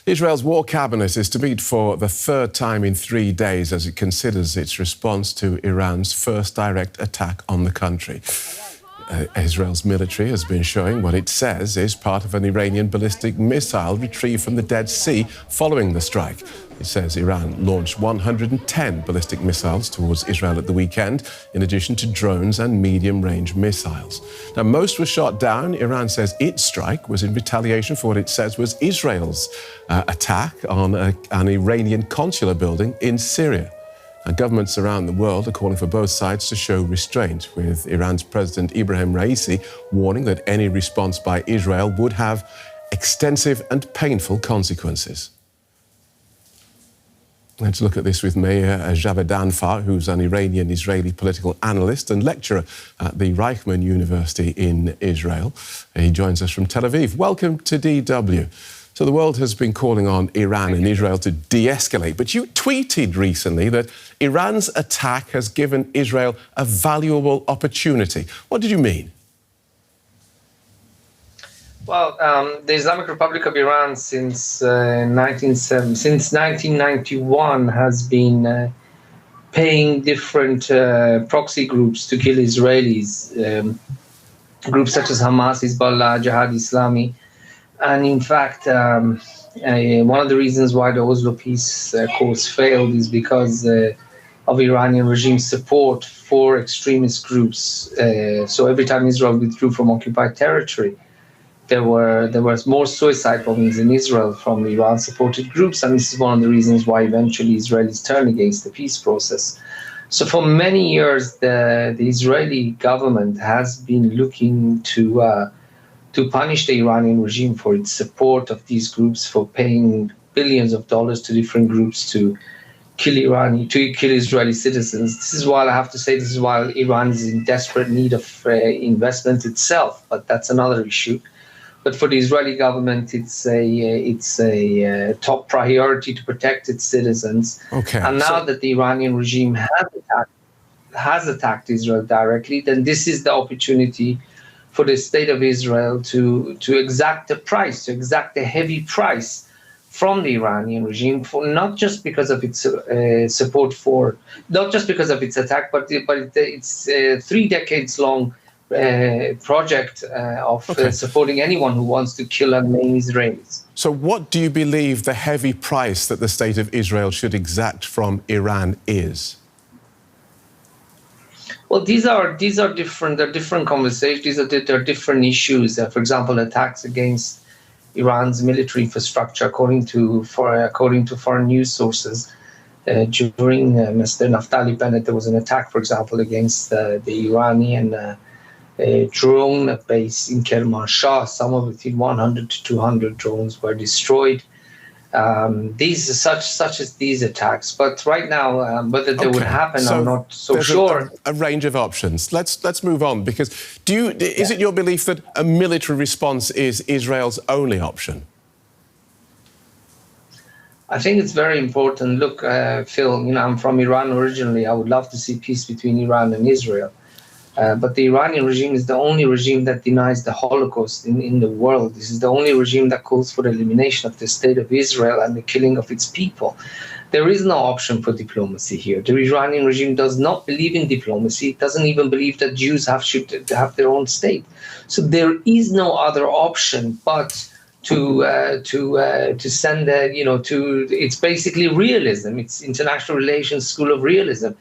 Israel's war cabinet is to meet for the third time in 3 days as it considers its response to Iran's first direct attack on the country. Israel's military has been showing what it says is part of an Iranian ballistic missile retrieved from the Dead Sea following the strike. It says Iran launched 110 ballistic missiles towards Israel at the weekend, in addition to drones and medium-range missiles. Now, most were shot down. Iran says its strike was in retaliation for what it says was Israel's attack on an Iranian consular building in Syria. And governments around the world are calling for both sides to show restraint, with Iran's President Ibrahim Raisi warning that any response by Israel would have extensive and painful consequences. Let's look at this with Meir Javedanfars, who's an Iranian-Israeli political analyst and lecturer at the Reichman University in Israel. He joins us from Tel Aviv. Welcome to DW. So the world has been calling on Iran and Israel to de-escalate, but you tweeted recently that Iran's attack has given Israel a valuable opportunity. What did you mean? Well, the Islamic Republic of Iran since 1991 has been paying different proxy groups to kill Israelis, groups such as Hamas, Hezbollah, Jihad Islami. And in fact, one of the reasons why the Oslo peace course failed is because of Iranian regime support for extremist groups. So every time Israel withdrew from occupied territory, there was more suicide bombings in Israel from Iran-supported groups, and this is one of the reasons why eventually Israelis turned against the peace process. So for many years, the Israeli government has been looking to punish the Iranian regime for its support of these groups, for paying billions of dollars to different groups to kill Israeli citizens. This is why I have to say this is why Iran is in desperate need of investment itself, but that's another issue. But for the Israeli government, it's a top priority to protect its citizens. Okay. And now that the Iranian regime has attacked Israel directly, then this is the opportunity for the state of Israel to exact a price, to exact a heavy price from the Iranian regime, for not just because of its support for, not just because of its attack, but it's a 3 decades long project of supporting anyone who wants to kill and maim Israelis. So what do you believe the heavy price that the state of Israel should exact from Iran is? Well, these are different. They're different conversations. They're different issues. For example, attacks against Iran's military infrastructure, according to foreign news sources. During Mr. Naftali Bennett, there was an attack, for example, against the Iranian drone base in Kermanshah. Somewhere between 100 to 200 drones were destroyed. These such as these attacks, but right now, whether they would happen, I'm not so sure. A range of options. Let's move on, because is it your belief that a military response is Israel's only option? I think it's very important. Look, Phil, I'm from Iran originally. I would love to see peace between Iran and Israel. But the Iranian regime is the only regime that denies the Holocaust in the world. This is the only regime that calls for the elimination of the state of Israel and the killing of its people. There is no option for diplomacy here. The Iranian regime does not believe in diplomacy. It doesn't even believe that Jews should have their own state. So there is no other option but to send it's basically realism. It's international relations school of realism.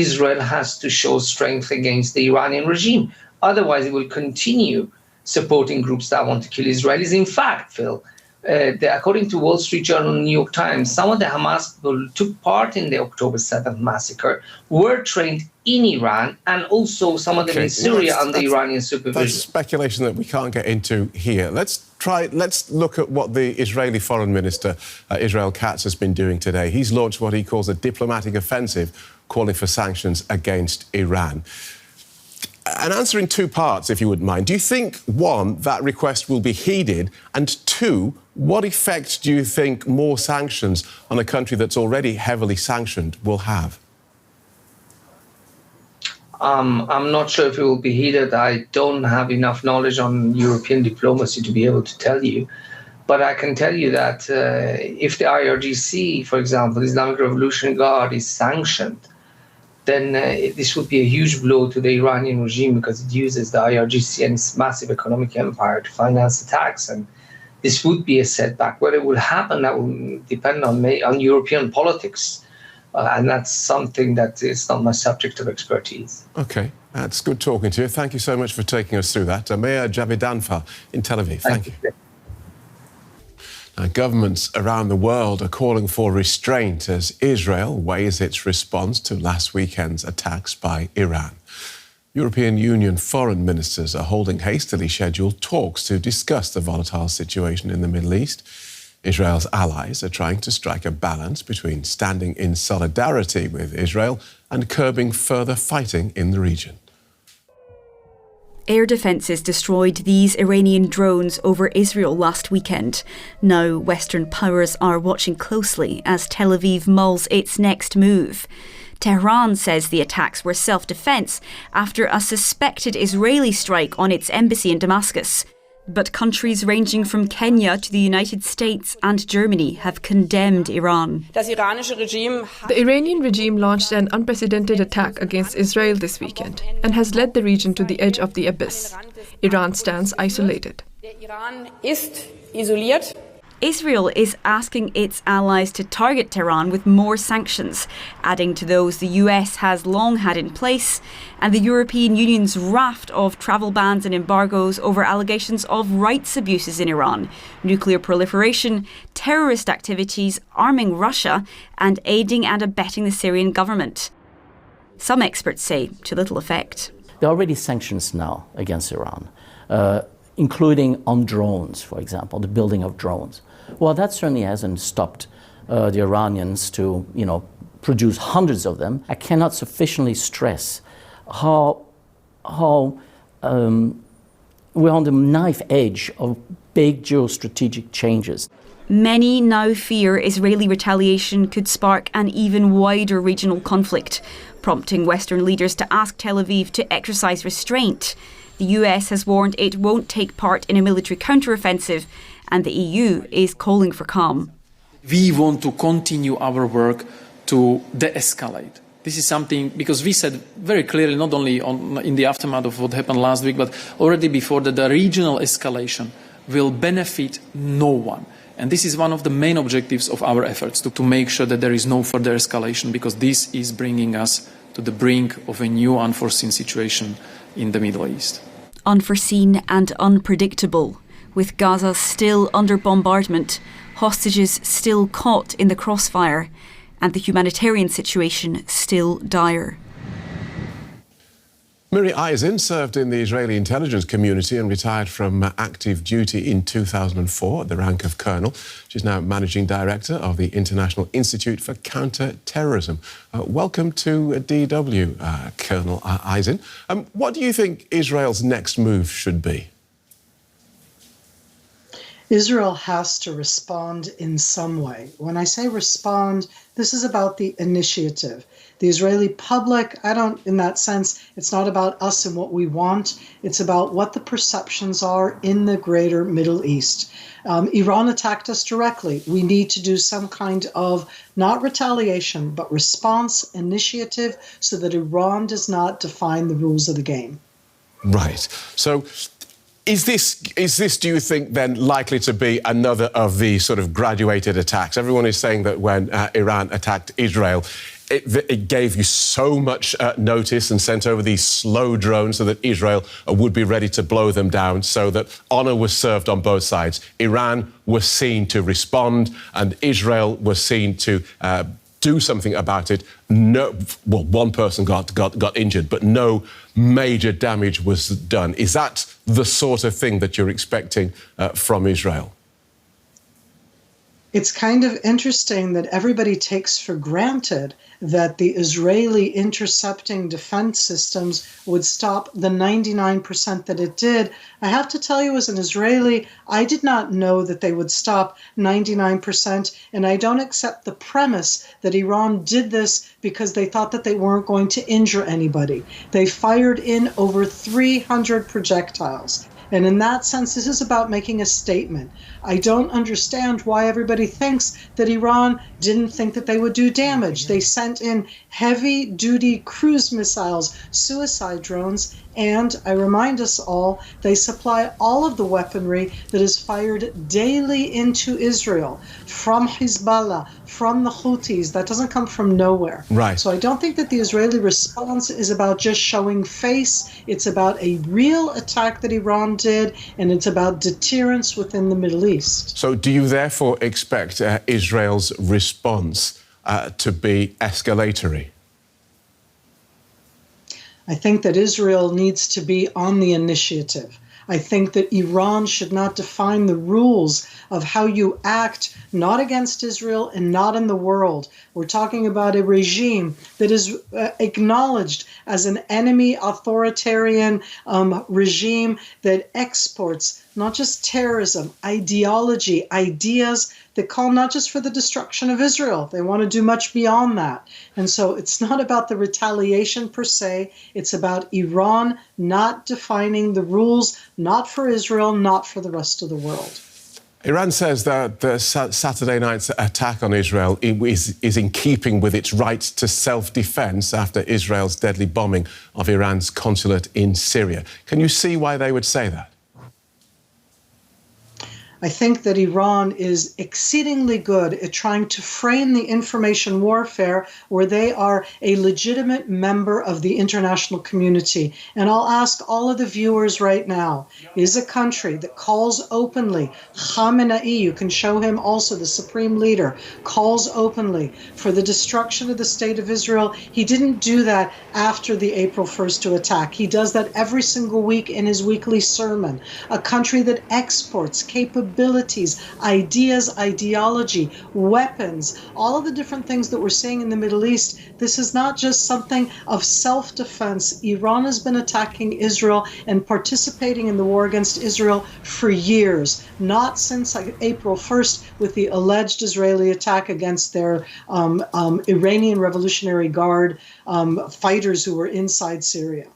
Israel has to show strength against the Iranian regime. Otherwise, it will continue supporting groups that want to kill Israelis. In fact, Phil, according to Wall Street Journal and New York Times, some of the Hamas people who took part in the October 7th massacre were trained in Iran, and also some of them in Syria under Iranian supervision. That's speculation that we can't get into here. Let's look at what the Israeli Foreign Minister, Israel Katz, has been doing today. He's launched what he calls a diplomatic offensive, calling for sanctions against Iran. An answer in 2 parts, if you wouldn't mind. Do you think, 1, that request will be heeded? And 2, what effect do you think more sanctions on a country that's already heavily sanctioned will have? I'm not sure if it will be heeded. I don't have enough knowledge on European diplomacy to be able to tell you. But I can tell you that if the IRGC, for example, Islamic Revolutionary Guard, is sanctioned, then this would be a huge blow to the Iranian regime, because it uses the IRGC and its massive economic empire to finance attacks. And this would be a setback. Whether it will happen, that will depend on European politics. And that's something that is not my subject of expertise. OK, that's good talking to you. Thank you so much for taking us through that. Meir Javedanfars in Tel Aviv. Thank you. Now, governments around the world are calling for restraint as Israel weighs its response to last weekend's attacks by Iran. European Union foreign ministers are holding hastily scheduled talks to discuss the volatile situation in the Middle East. Israel's allies are trying to strike a balance between standing in solidarity with Israel and curbing further fighting in the region. Air defences destroyed these Iranian drones over Israel last weekend. Now Western powers are watching closely as Tel Aviv mulls its next move. Tehran says the attacks were self-defence after a suspected Israeli strike on its embassy in Damascus. But countries ranging from Kenya to the United States and Germany have condemned Iran. The Iranian regime launched an unprecedented attack against Israel this weekend and has led the region to the edge of the abyss. Iran stands isolated. Israel is asking its allies to target Tehran with more sanctions, adding to those the US has long had in place, and the European Union's raft of travel bans and embargoes over allegations of rights abuses in Iran, nuclear proliferation, terrorist activities, arming Russia, and aiding and abetting the Syrian government. Some experts say to little effect. There are already sanctions now against Iran, including on drones, for example, the building of drones. Well, that certainly hasn't stopped the Iranians to, produce hundreds of them. I cannot sufficiently stress how we're on the knife edge of big geostrategic changes. Many now fear Israeli retaliation could spark an even wider regional conflict, prompting Western leaders to ask Tel Aviv to exercise restraint. The US has warned it won't take part in a military counteroffensive, and the EU is calling for calm. We want to continue our work to de-escalate. This is something, because we said very clearly, not only in the aftermath of what happened last week, but already before, that the regional escalation will benefit no one. And this is one of the main objectives of our efforts, to make sure that there is no further escalation, because this is bringing us to the brink of a new unforeseen situation in the Middle East. Unforeseen and unpredictable, with Gaza still under bombardment, hostages still caught in the crossfire, and the humanitarian situation still dire. Miri Eisin served in the Israeli intelligence community and retired from active duty in 2004 at the rank of colonel. She's now managing director of the International Institute for Counter-Terrorism. Welcome to DW, Colonel Eisin. What do you think Israel's next move should be? Israel has to respond in some way. When I say respond, this is about the initiative. The Israeli public, in that sense, it's not about us and what we want. It's about what the perceptions are in the greater Middle East. Iran attacked us directly. We need to do some kind of, not retaliation, but response initiative so that Iran does not define the rules of the game. Right. So Is this, do you think, then likely to be another of the sort of graduated attacks? Everyone is saying that when Iran attacked Israel, it gave you so much notice and sent over these slow drones so that Israel would be ready to blow them down, so that honour was served on both sides. Iran was seen to respond and Israel was seen to do something about it. One person got injured, but no major damage was done. Is that the sort of thing that you're expecting from Israel? It's kind of interesting that everybody takes for granted that the Israeli intercepting defense systems would stop the 99% that it did. I have to tell you, as an Israeli, I did not know that they would stop 99%, and I don't accept the premise that Iran did this because they thought that they weren't going to injure anybody. They fired in over 300 projectiles. And in that sense, this is about making a statement. I don't understand why everybody thinks that Iran didn't think that they would do damage. They sent in heavy-duty cruise missiles, suicide drones, and I remind us all, they supply all of the weaponry that is fired daily into Israel from Hezbollah, from the Houthis. That doesn't come from nowhere. Right. So I don't think that the Israeli response is about just showing face. It's about a real attack that Iran did, and it's about deterrence within the Middle East. So do you therefore expect Israel's response to be escalatory? I think that Israel needs to be on the initiative. I think that Iran should not define the rules of how you act, not against Israel and not in the world. We're talking about a regime that is acknowledged as an enemy authoritarian regime that exports not just terrorism, ideology, ideas that call not just for the destruction of Israel. They want to do much beyond that. And so it's not about the retaliation per se. It's about Iran not defining the rules, not for Israel, not for the rest of the world. Iran says that the Saturday night's attack on Israel is in keeping with its right to self-defense after Israel's deadly bombing of Iran's consulate in Syria. Can you see why they would say that? I think that Iran is exceedingly good at trying to frame the information warfare where they are a legitimate member of the international community. And I'll ask all of the viewers right now, is a country that calls openly, Khamenei, you can show him also, the supreme leader, calls openly for the destruction of the state of Israel. He didn't do that after the April 1st attack. He does that every single week in his weekly sermon. A country that exports capabilities, ideas, ideology, weapons, all of the different things that we're seeing in the Middle East. This is not just something of self-defense. Iran has been attacking Israel and participating in the war against Israel for years, not since April 1st with the alleged Israeli attack against their Iranian Revolutionary Guard fighters who were inside Syria.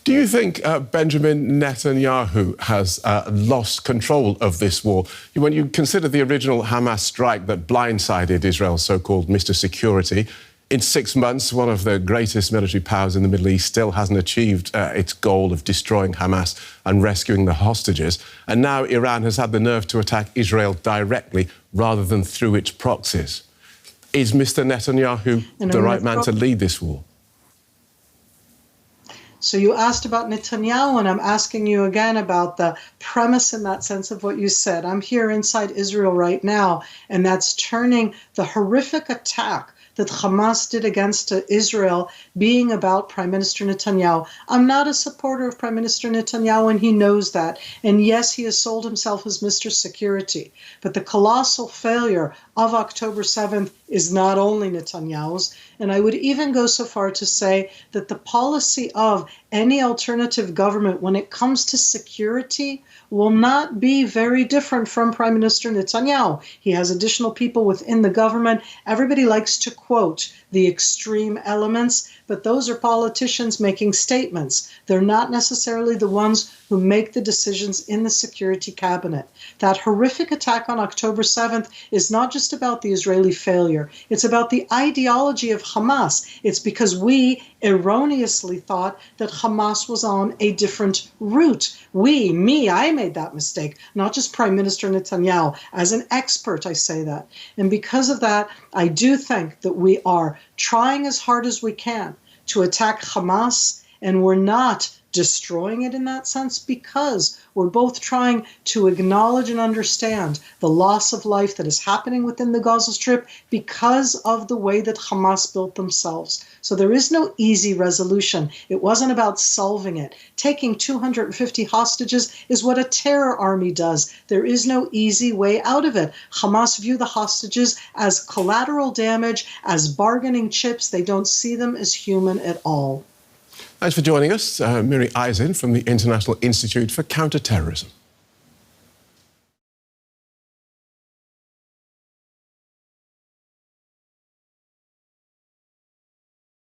Do you think Benjamin Netanyahu has lost control of this war? When you consider the original Hamas strike that blindsided Israel's so-called Mr. Security, in 6 months, one of the greatest military powers in the Middle East still hasn't achieved its goal of destroying Hamas and rescuing the hostages. And now Iran has had the nerve to attack Israel directly rather than through its proxies. Is Mr. Netanyahu the right man to lead this war? So you asked about Netanyahu, and I'm asking you again about the premise in that sense of what you said. I'm here inside Israel right now, and that's turning the horrific attack that Hamas did against Israel being about Prime Minister Netanyahu. I'm not a supporter of Prime Minister Netanyahu, and he knows that. And yes, he has sold himself as Mr. Security. But the colossal failure of October 7th is not only Netanyahu's. And I would even go so far to say that the policy of any alternative government when it comes to security will not be very different from Prime Minister Netanyahu. He has additional people within the government. Everybody likes to quote the extreme elements, but those are politicians making statements. They're not necessarily the ones who make the decisions in the security cabinet. That horrific attack on October 7th is not just about the Israeli failure. It's about the ideology of Hamas. It's because we erroneously thought that Hamas was on a different route. I made that mistake, not just Prime Minister Netanyahu. As an expert, I say that. And because of that, I do think that we are trying as hard as we can to attack Hamas, and we're not destroying it in that sense because we're both trying to acknowledge and understand the loss of life that is happening within the Gaza Strip because of the way that Hamas built themselves. So there is no easy resolution. It wasn't about solving it. Taking 250 hostages is what a terror army does. There is no easy way out of it. Hamas view the hostages as collateral damage, as bargaining chips. They don't see them as human at all. Thanks for joining us, Miri Eisin from the International Institute for Counterterrorism.